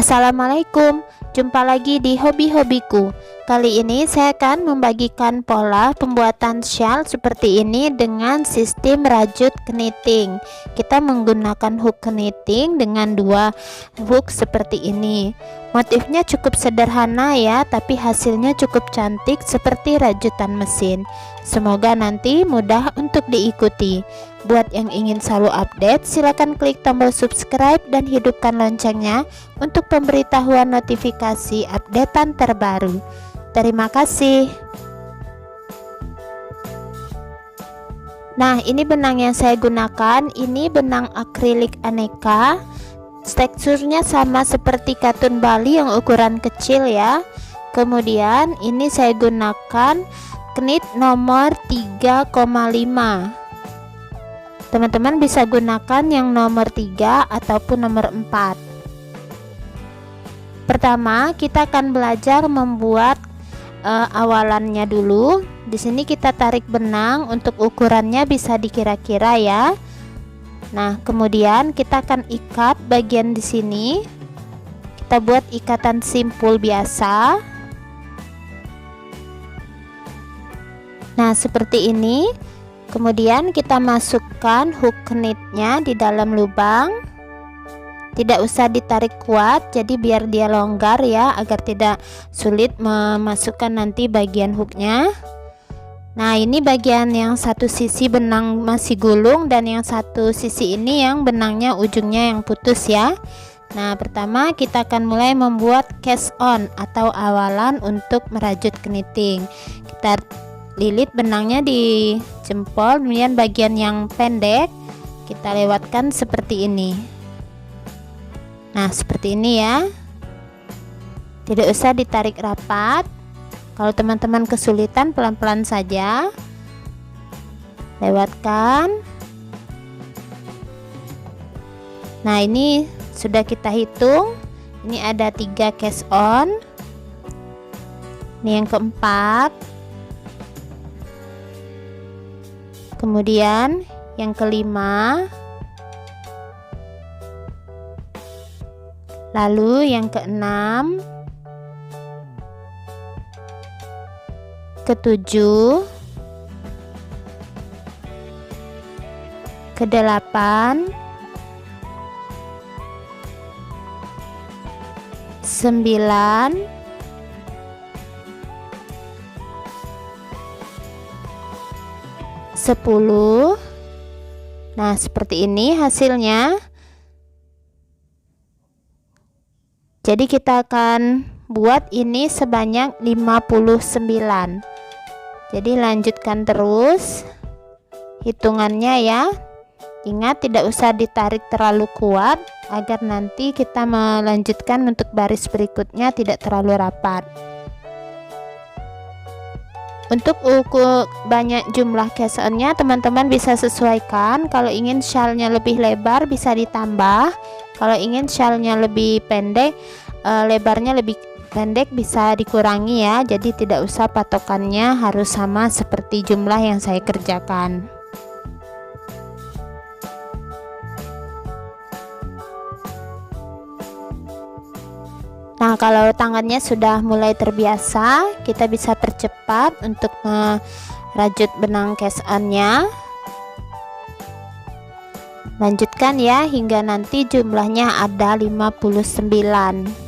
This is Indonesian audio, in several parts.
Assalamualaikum, jumpa lagi di hobi-hobiku. Kali ini saya akan membagikan pola pembuatan shawl seperti ini dengan sistem rajut keniting. Kita menggunakan hook keniting dengan dua hook seperti ini. Motifnya cukup sederhana ya, tapi hasilnya cukup cantik seperti rajutan mesin. Semoga nanti mudah untuk diikuti. Buat yang ingin selalu update, silakan klik tombol subscribe dan hidupkan loncengnya untuk pemberitahuan notifikasi updatean terbaru. Terima kasih. Nah, ini benang yang saya gunakan. Ini benang akrilik aneka. Teksturnya sama seperti katun Bali yang ukuran kecil ya. Kemudian ini saya gunakan knit nomor 3,5. Teman-teman bisa gunakan yang nomor 3 ataupun nomor 4. Pertama, kita akan belajar membuat awalannya dulu. Di sini kita tarik benang untuk ukurannya bisa dikira-kira ya. Nah, kemudian kita akan ikat bagian di sini. Kita buat ikatan simpul biasa. Nah, seperti ini. Kemudian kita masukkan hook knitnya di dalam lubang. Tidak usah ditarik kuat, jadi biar dia longgar ya, agar tidak sulit memasukkan nanti bagian hooknya. Nah, ini bagian yang satu sisi benang masih gulung dan yang satu sisi ini yang benangnya ujungnya yang putus ya. Nah, pertama kita akan mulai membuat cast on atau awalan untuk merajut keniting. Kita lilit benangnya di jempol, kemudian bagian yang pendek kita lewatkan seperti ini. Nah, seperti ini ya. Tidak usah ditarik rapat. Kalau teman-teman kesulitan, pelan-pelan saja lewatkan. Nah, ini sudah kita hitung. Ini ada 3 cast on. Ini yang keempat. Kemudian yang kelima, lalu yang keenam, ketujuh, kedelapan, 9, 10. Nah, seperti ini hasilnya. Jadi kita akan buat ini sebanyak 59. Jadi lanjutkan terus hitungannya ya. Ingat, tidak usah ditarik terlalu kuat agar nanti kita melanjutkan untuk baris berikutnya tidak terlalu rapat. Untuk ukur banyak jumlah cast on-nya teman-teman bisa sesuaikan. Kalau ingin shawlnya lebih lebar bisa ditambah. Kalau ingin shawlnya lebih pendek, lebarnya lebih pendek bisa dikurangi ya. Jadi tidak usah patokannya harus sama seperti jumlah yang saya kerjakan. Nah, kalau tangannya sudah mulai terbiasa, kita bisa percepat untuk merajut benang cast on-nya. Lanjutkan ya hingga nanti jumlahnya ada 59.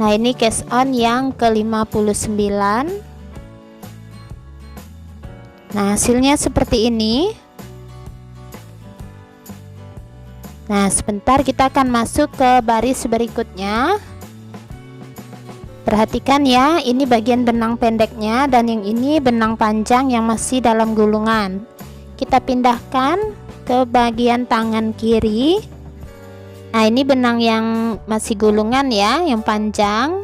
Nah, ini cast on yang ke-59. Nah, hasilnya seperti ini. Nah, sebentar kita akan masuk ke baris berikutnya. Perhatikan ya, ini bagian benang pendeknya dan yang ini benang panjang yang masih dalam gulungan. Kita pindahkan ke bagian tangan kiri. Nah, ini benang yang masih gulungan ya, yang panjang.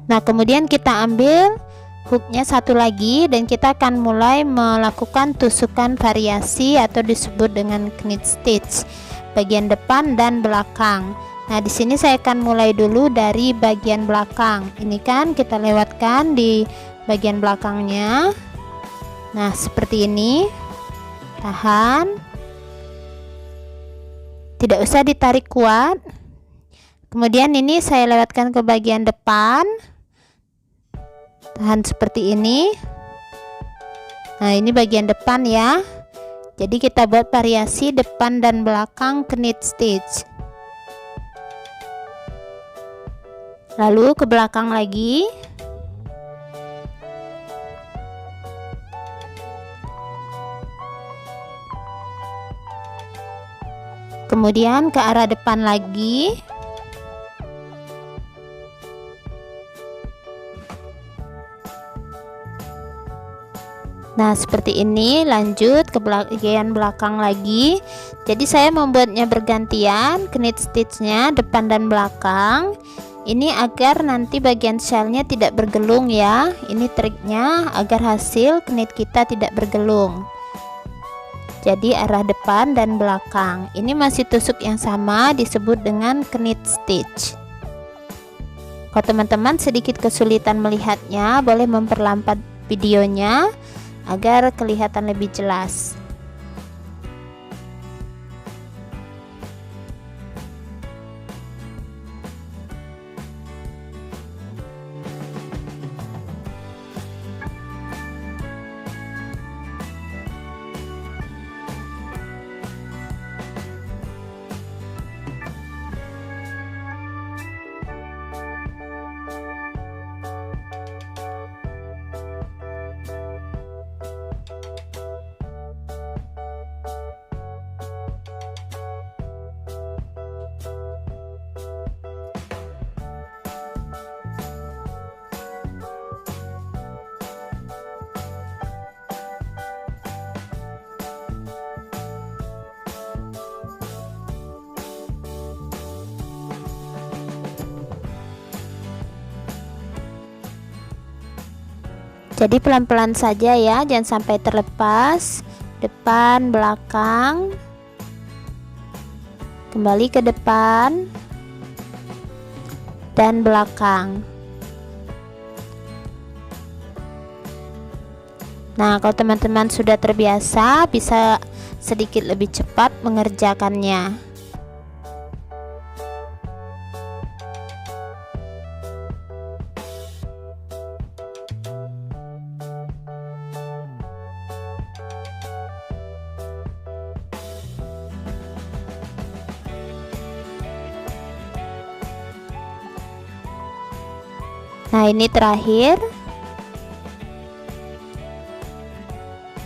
Nah, kemudian kita ambil hooknya satu lagi dan kita akan mulai melakukan tusukan variasi atau disebut dengan knit stitch bagian depan dan belakang. Nah, di sini saya akan mulai dulu dari bagian belakang. Ini kan kita lewatkan di bagian belakangnya. Nah, seperti ini. Tahan. Tidak usah ditarik kuat. Kemudian ini saya lewatkan ke bagian depan. Tahan seperti ini. Nah, ini bagian depan ya. Jadi kita buat variasi depan dan belakang knit stitch. Lalu ke belakang lagi. Kemudian ke arah depan lagi. Nah, seperti ini. Lanjut ke bagian belakang lagi. Jadi saya membuatnya bergantian knit stitchnya depan dan belakang. Ini agar nanti bagian shellnya tidak bergelung ya. Ini triknya agar hasil knit kita tidak bergelung. Jadi arah depan dan belakang. Ini masih tusuk yang sama, disebut dengan knit stitch. Kalau teman-teman sedikit kesulitan melihatnya, boleh memperlambat videonya agar kelihatan lebih jelas. Jadi pelan-pelan saja ya, jangan sampai terlepas. Depan, belakang, kembali ke depan dan belakang. Nah, kalau teman-teman sudah terbiasa, bisa sedikit lebih cepat mengerjakannya. Nah, ini terakhir.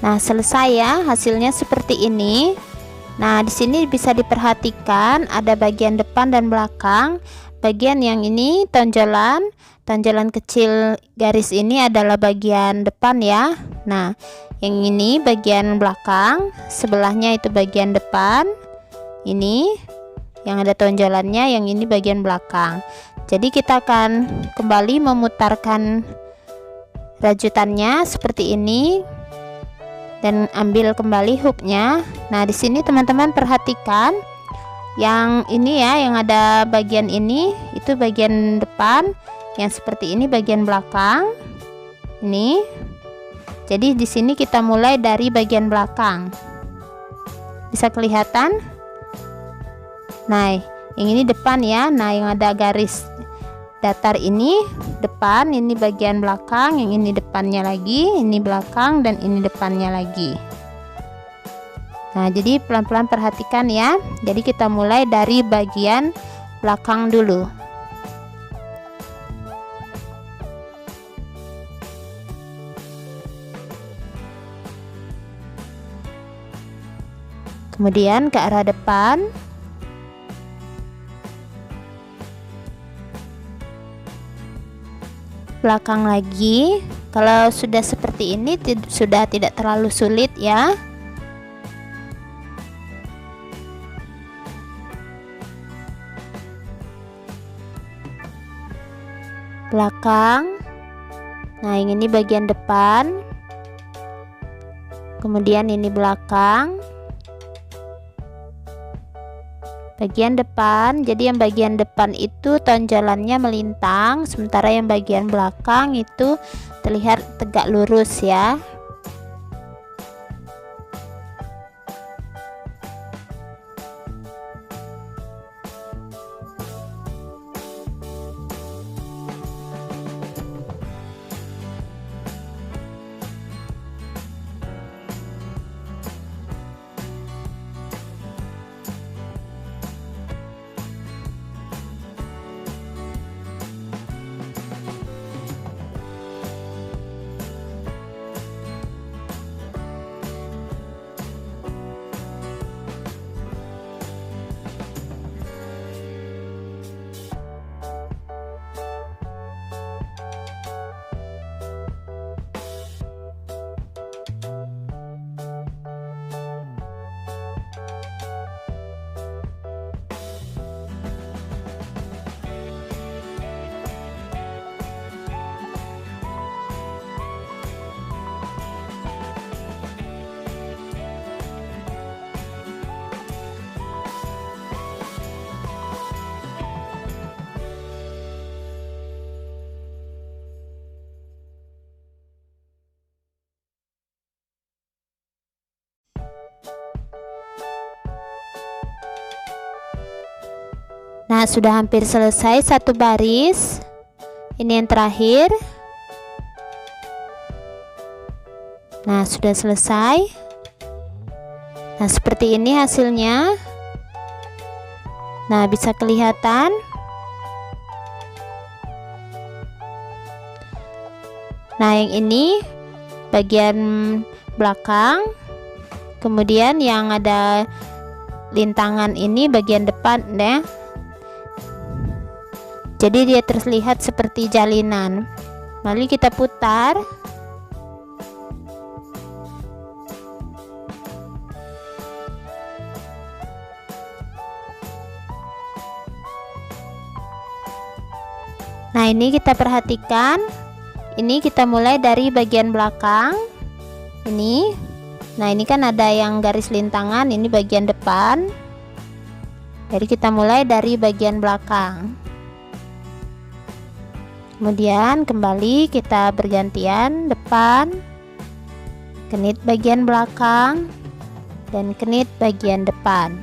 Nah, selesai ya, hasilnya seperti ini. Nah, di sini bisa diperhatikan ada bagian depan dan belakang. Bagian yang ini tonjolan kecil garis ini adalah bagian depan ya. Nah, yang ini bagian belakang, sebelahnya itu bagian depan. Ini yang ada tonjolannya, yang ini bagian belakang. Jadi kita akan kembali memutarkan rajutannya seperti ini dan ambil kembali hooknya. Nah, di sini teman-teman perhatikan yang ini ya, yang ada bagian ini itu bagian depan, yang seperti ini bagian belakang. Ini. Jadi di sini kita mulai dari bagian belakang. Bisa kelihatan? Nah, yang ini depan ya. Nah, yang ada garis datar ini depan, ini bagian belakang, yang ini depannya lagi, ini belakang, dan ini depannya lagi. Nah, jadi pelan-pelan perhatikan ya. Jadi kita mulai dari bagian belakang dulu. Kemudian ke arah depan. Belakang lagi. Kalau sudah seperti ini sudah tidak terlalu sulit ya. Belakang. Nah, yang ini bagian depan. Kemudian ini belakang. Bagian depan, jadi yang bagian depan itu tonjolannya melintang, sementara yang bagian belakang itu terlihat tegak lurus ya. Nah, sudah hampir selesai satu baris. Ini yang terakhir. Nah, sudah selesai. Nah, seperti ini hasilnya. Nah, bisa kelihatan. Nah, yang ini bagian belakang. Kemudian yang ada lintangan ini bagian depan ya. Jadi dia terlihat seperti jalinan. Mari kita putar. Nah, ini kita perhatikan. Ini kita mulai dari bagian belakang. Ini. Nah, ini kan ada yang garis lintangan, ini bagian depan. Jadi kita mulai dari bagian belakang. Kemudian kembali kita bergantian depan, kenit bagian belakang, dan kenit bagian depan.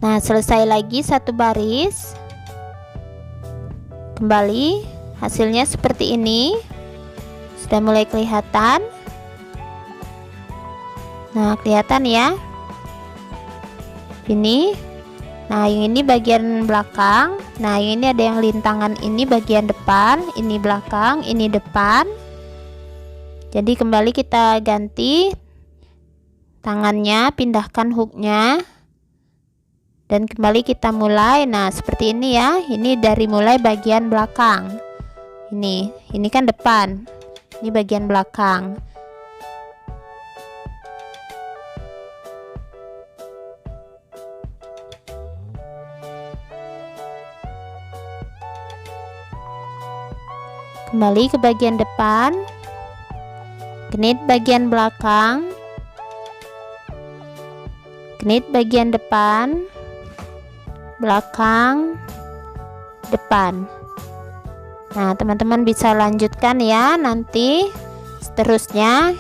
Nah, selesai lagi satu baris. Kembali, hasilnya seperti ini. Sudah mulai kelihatan. Nah, kelihatan ya. ini. Nah, yang ini bagian belakang. Nah, yang ini ada yang lintangan, ini bagian depan, ini belakang, ini depan. Jadi kembali kita ganti tangannya, pindahkan hooknya, dan kembali kita mulai. Nah, seperti ini ya. Ini dari mulai bagian belakang. Ini kan depan. Ini bagian belakang. Kembali ke bagian depan, knit bagian belakang, knit bagian depan, belakang, depan. Nah, teman-teman bisa lanjutkan ya nanti seterusnya.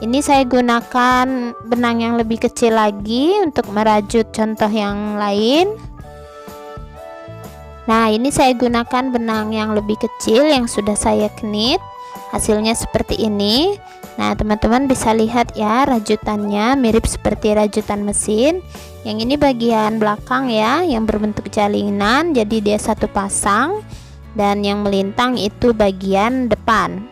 Ini saya gunakan benang yang lebih kecil lagi untuk merajut contoh yang lain. Nah, ini saya gunakan benang yang lebih kecil yang sudah saya knit. Hasilnya seperti ini. Nah, teman-teman bisa lihat ya, rajutannya mirip seperti rajutan mesin. Yang ini bagian belakang ya, yang berbentuk jalinan, jadi dia satu pasang. Dan yang melintang itu bagian depan.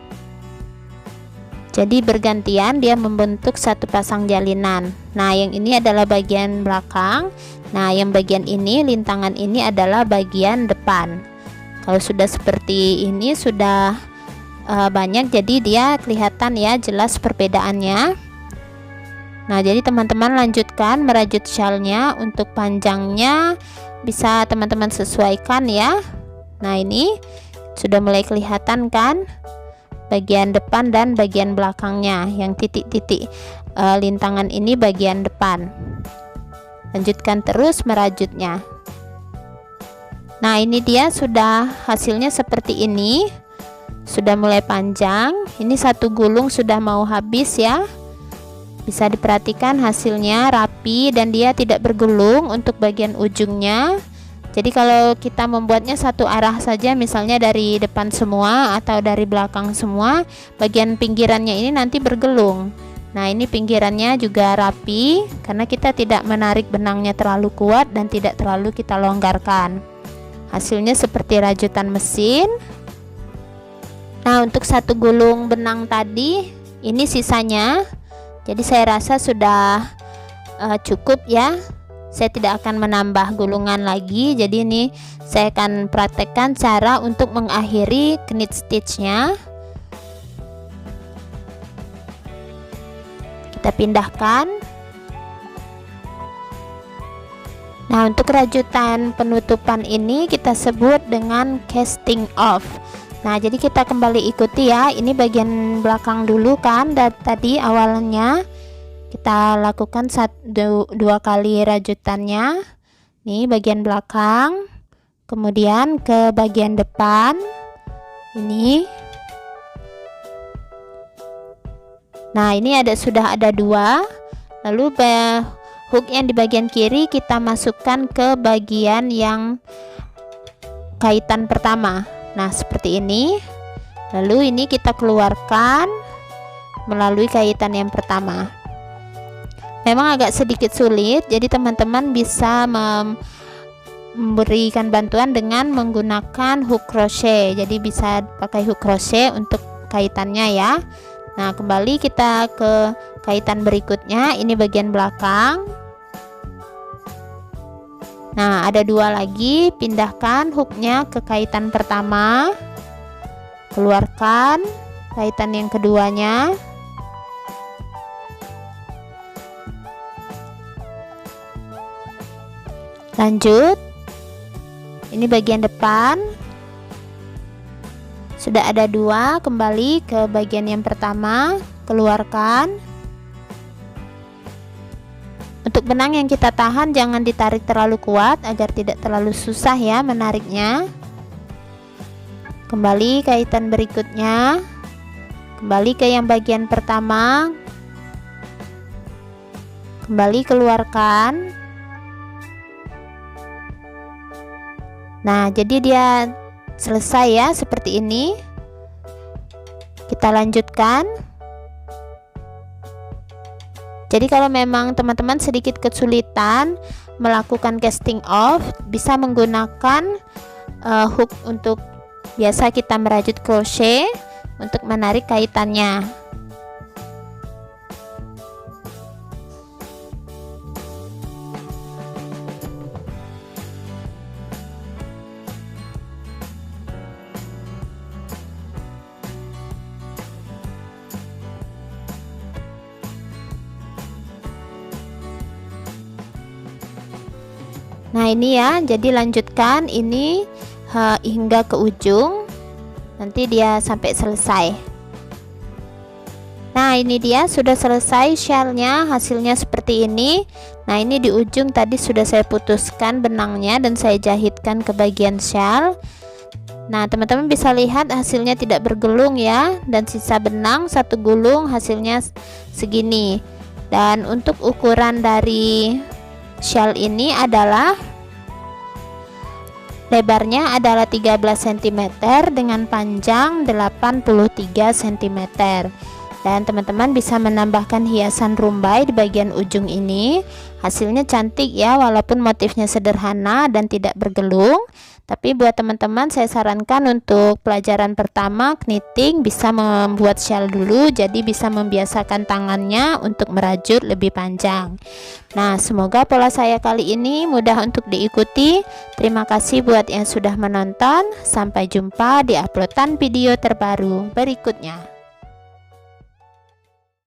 Jadi bergantian dia membentuk satu pasang jalinan. Nah, yang ini adalah bagian belakang. Nah, yang bagian ini, lintangan ini adalah bagian depan. Kalau sudah seperti ini, sudah banyak, jadi dia kelihatan ya, jelas perbedaannya. Nah, jadi teman-teman lanjutkan merajut syalnya. Untuk panjangnya bisa teman-teman sesuaikan ya. Nah, ini sudah mulai kelihatan kan bagian depan dan bagian belakangnya. Yang titik-titik lintangan ini bagian depan. Lanjutkan terus merajutnya. Nah, ini dia sudah hasilnya seperti ini. Sudah mulai panjang. Ini satu gulung sudah mau habis ya. Bisa diperhatikan hasilnya rapi dan dia tidak bergulung untuk bagian ujungnya. Jadi kalau kita membuatnya satu arah saja, misalnya dari depan semua atau dari belakang semua, bagian pinggirannya ini nanti bergelung. Nah, ini pinggirannya juga rapi karena kita tidak menarik benangnya terlalu kuat dan tidak terlalu kita longgarkan. Hasilnya seperti rajutan mesin. Nah, untuk satu gulung benang tadi, ini sisanya. Jadi saya rasa sudah cukup ya. Saya tidak akan menambah gulungan lagi. Jadi ini saya akan praktekkan cara untuk mengakhiri knit stitchnya. Kita pindahkan. Nah, untuk rajutan penutupan ini kita sebut dengan casting off. Nah, jadi kita kembali ikuti ya. Ini bagian belakang dulu kan, dan tadi awalnya kita lakukan dua kali rajutannya. Nih bagian belakang, kemudian ke bagian depan. Ini. Nah, ini sudah ada dua. Lalu hook yang di bagian kiri kita masukkan ke bagian yang kaitan pertama. Nah, seperti ini. Lalu ini kita keluarkan melalui kaitan yang pertama. Memang agak sedikit sulit, jadi teman-teman bisa memberikan bantuan dengan menggunakan hook crochet. Jadi bisa pakai hook crochet untuk kaitannya ya. Nah, kembali kita ke kaitan berikutnya. Ini bagian belakang. Nah, ada dua lagi. Pindahkan hooknya ke kaitan pertama. Keluarkan kaitan yang keduanya. Lanjut. Ini bagian depan. Sudah ada dua, kembali ke bagian yang pertama, keluarkan. Untuk benang yang kita tahan jangan ditarik terlalu kuat agar tidak terlalu susah ya menariknya. Kembali kaitan berikutnya, kembali ke yang bagian pertama, kembali keluarkan. Nah, jadi dia selesai ya seperti ini. Kita lanjutkan. Jadi kalau memang teman-teman sedikit kesulitan melakukan casting off, bisa menggunakan hook untuk biasa kita merajut crochet untuk menarik kaitannya. Nah ini ya, jadi lanjutkan ini hingga ke ujung, nanti dia sampai selesai. Nah ini dia sudah selesai shellnya, hasilnya seperti ini. Nah ini di ujung tadi sudah saya putuskan benangnya dan saya jahitkan ke bagian shell. Nah teman-teman bisa lihat hasilnya tidak bergelung ya, dan sisa benang satu gulung hasilnya segini. Dan untuk ukuran dari shell ini adalah lebarnya adalah 13 cm dengan panjang 83 cm. Dan teman-teman bisa menambahkan hiasan rumbai di bagian ujung ini. Hasilnya cantik ya, walaupun motifnya sederhana dan tidak bergelung. Tapi buat teman-teman saya sarankan untuk pelajaran pertama knitting bisa membuat shell dulu, jadi bisa membiasakan tangannya untuk merajut lebih panjang. Nah semoga pola saya kali ini mudah untuk diikuti. Terima kasih buat yang sudah menonton. Sampai jumpa di uploadan video terbaru berikutnya.